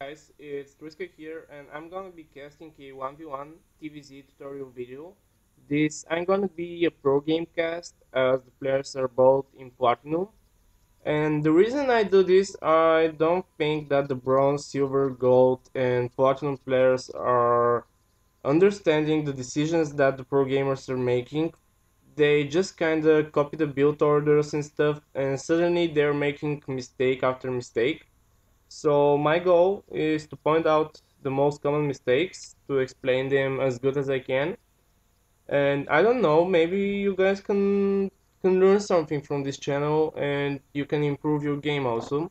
Guys, it's Triska here, and I'm gonna be casting a 1v1 TvZ tutorial video. I'm gonna be a pro game cast, as the players are both in Platinum. And the reason I do this, I don't think that the Bronze, Silver, Gold, and Platinum players are understanding the decisions that the pro gamers are making. They just kinda copy the build orders and stuff, and suddenly they're making mistake after mistake. So my goal is to point out the most common mistakes, to explain them as good as I can. And I don't know, maybe you guys can learn something from this channel and you can improve your game also.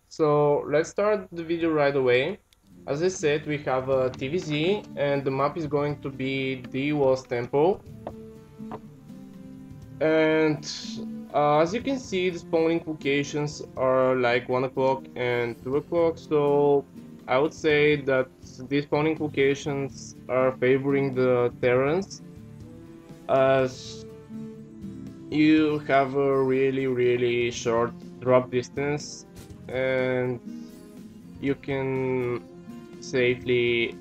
So let's start the video right away. As I said, we have a TvZ and the map is going to be the Walls Temple. And as you can see, the spawning locations are like 1 o'clock and 2 o'clock, so I would say that these spawning locations are favoring the Terrans, as you have a really short drop distance and you can safely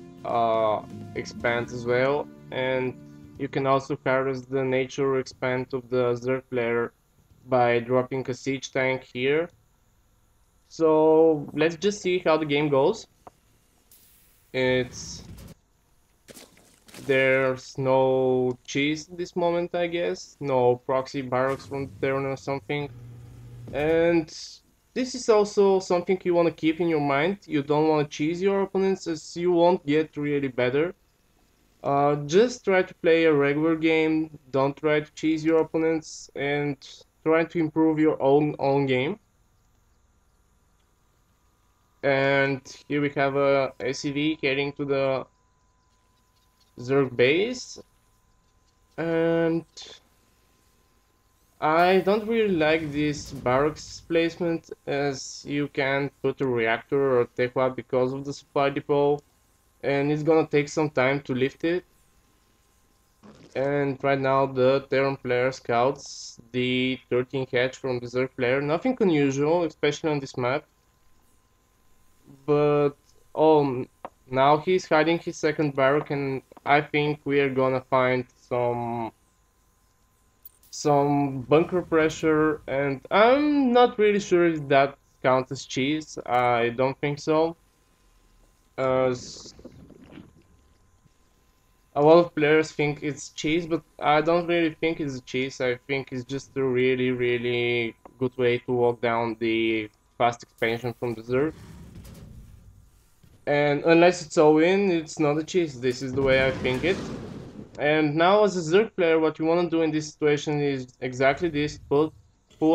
expand as well, and you can also harness the nature expand of the Zerg player by dropping a siege tank here. So let's just see how the game goes. It's There's no cheese at this moment, I guess, no proxy barracks from Terran or something. And this is also something you want to keep in your mind. You don't want to cheese your opponents, as you won't get really better. Just try to play a regular game, don't try to cheese your opponents, and try to improve your own game. And here we have a SCV heading to the Zerg base, and I don't really like this barracks placement, as you can put a reactor or TechWap because of the supply depot, and it's gonna take some time to lift it. And right now the Terran player scouts the 13 hatch from the Zerg player. Nothing unusual, especially on this map. But oh, now he's hiding his second barrack, and I think we are gonna find some bunker pressure, and I'm not really sure if that counts as cheese. I don't think so. A lot of players think it's cheese, but I don't really think it's cheese. I think it's just a really good way to walk down the fast expansion from the Zerg. And unless it's all in, it's not a cheese. This is the way I think it. And now as a Zerg player, what you want to do in this situation is exactly this. Pull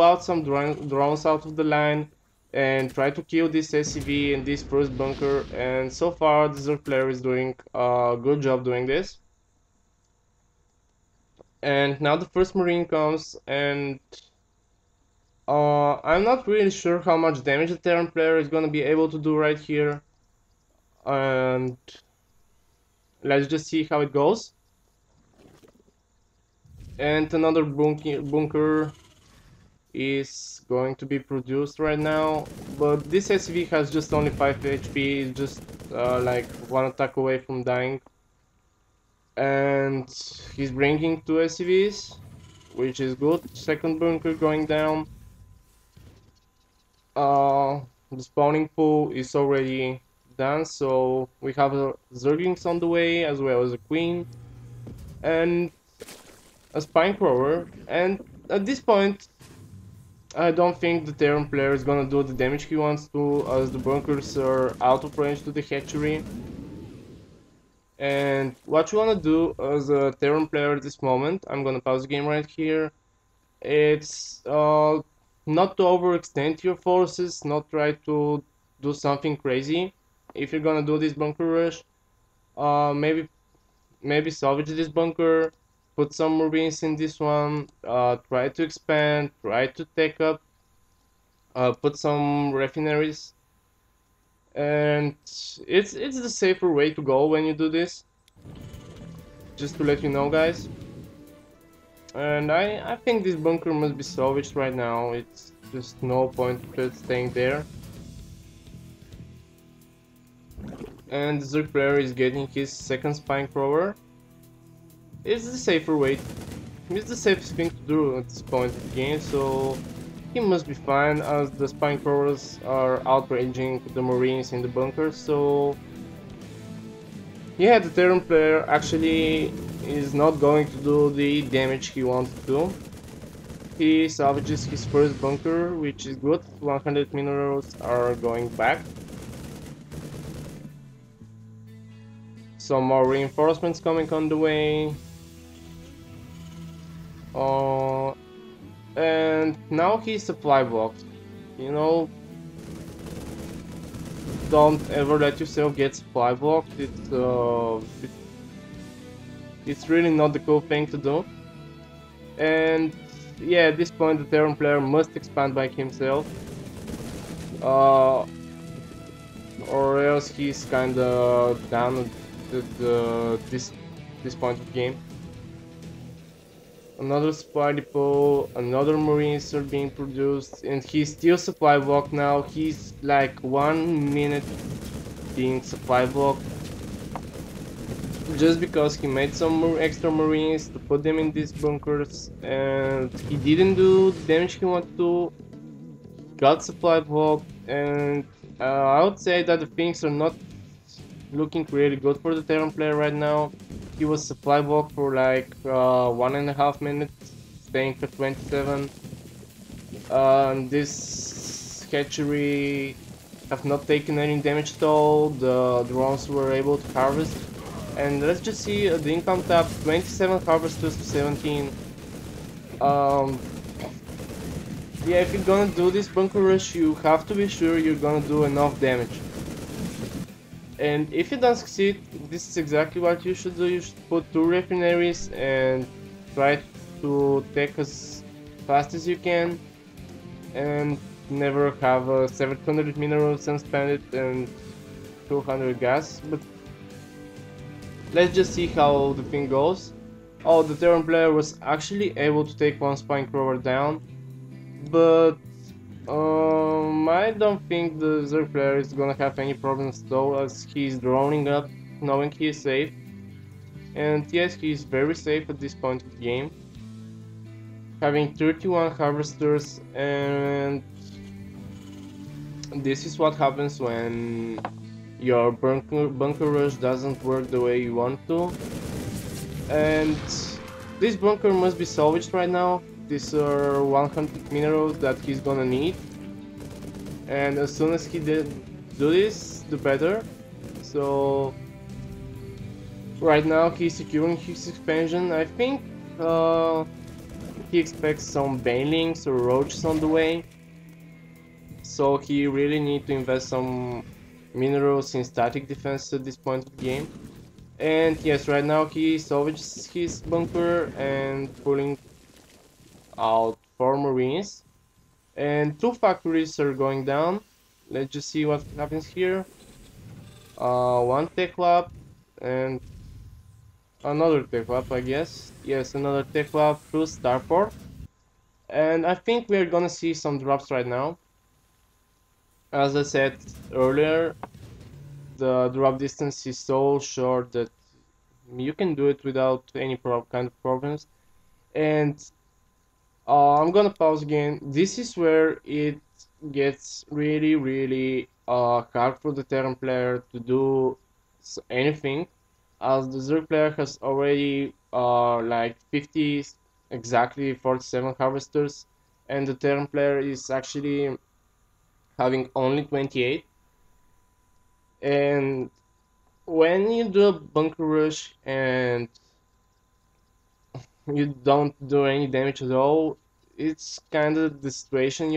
out some drones out of the line and try to kill this SCV in this first bunker. And so far, the Zerg player is doing a good job doing this. And now the first Marine comes, and I'm not really sure how much damage the Terran player is going to be able to do right here. And let's just see how it goes. And another bunker is going to be produced right now, but this SCV has just only 5 HP, it's just like one attack away from dying. And he's bringing 2 SCVs, which is good. Second bunker going down. The spawning pool is already done, so we have a Zerglings on the way, as well as a Queen and a Spinecrower. And at this point, I don't think the Terran player is gonna do the damage he wants to, as the bunkers are out of range to the hatchery. And what you wanna do as a Terran player at this moment, I'm gonna pause the game right here, it's not to overextend your forces, not try to do something crazy. If you're gonna do this bunker rush, maybe salvage this bunker, put some Marines in this one, try to expand, try to take up, put some refineries, and it's the safer way to go when you do this, just to let you know, guys. And I think this bunker must be salvaged right now. It's just no point to staying there. and the Zerg player is getting his second spine thrower. It's the safer way. It's the safest thing to do at this point of the game, so he must be fine as the spine throwers are outraging the marines in the bunker. So yeah, the Terran player actually is not going to do the damage he wants to do. He salvages his first bunker, which is good. 100 minerals are going back. Some more reinforcements coming on the way. Uh, and now he's supply box. You know, don't ever let yourself get supply blocked. It's really not the cool thing to do. And yeah, at this point, the Terran player must expand by himself, uh, or else he's kinda down at this point of the game. Another supply depot, another marines are being produced, and he's still supply block now. He's like 1 minute being supply block just because he made some extra marines to put them in these bunkers, and he didn't do the damage he wanted to. Got supply block, and I would say that the things are not looking really good for the Terran player right now. He was supply block for like 1.5 minutes, staying for 27. This hatchery have not taken any damage at all. The drones were able to harvest. And let's just see the income tab, 27 harvesters to 17. Um, yeah, if you're gonna do this bunker rush, you have to be sure you're gonna do enough damage. And if you don't succeed, this is exactly what you should do. You should put 2 refineries and try to take as fast as you can, and never have 700 minerals unspent and 200 gas. But let's just see how the thing goes. Oh, the Terran player was actually able to take one spine crawler down, but I don't think the Zerg player is gonna have any problems though, as he's droning up, knowing he is safe. And yes, he's very safe at this point of the game, having 31 harvesters, and this is what happens when your bunker rush doesn't work the way you want to. And this bunker must be salvaged right now. These are 100 minerals that he's gonna need, and as soon as he did do this, the better. So right now he's securing his expansion. I think he expects some banelings or roaches on the way, so he really need to invest some minerals in static defense at this point of the game. And yes, right now he salvages his bunker and pulling out 4 marines. And 2 factories are going down. Let's just see what happens here. One tech lab and another tech lab, I guess. Yes, another tech lab through starport. And I think we're gonna see some drops right now. As I said earlier, the drop distance is so short that you can do it without any kind of problems. And I'm gonna pause again. This is where it gets really, really hard for the Terran player to do anything, as the Zerg player has already like 50, exactly 47 harvesters, and the Terran player is actually having only 28. And when you do a bunker rush and you don't do any damage at all, it's kind of the situation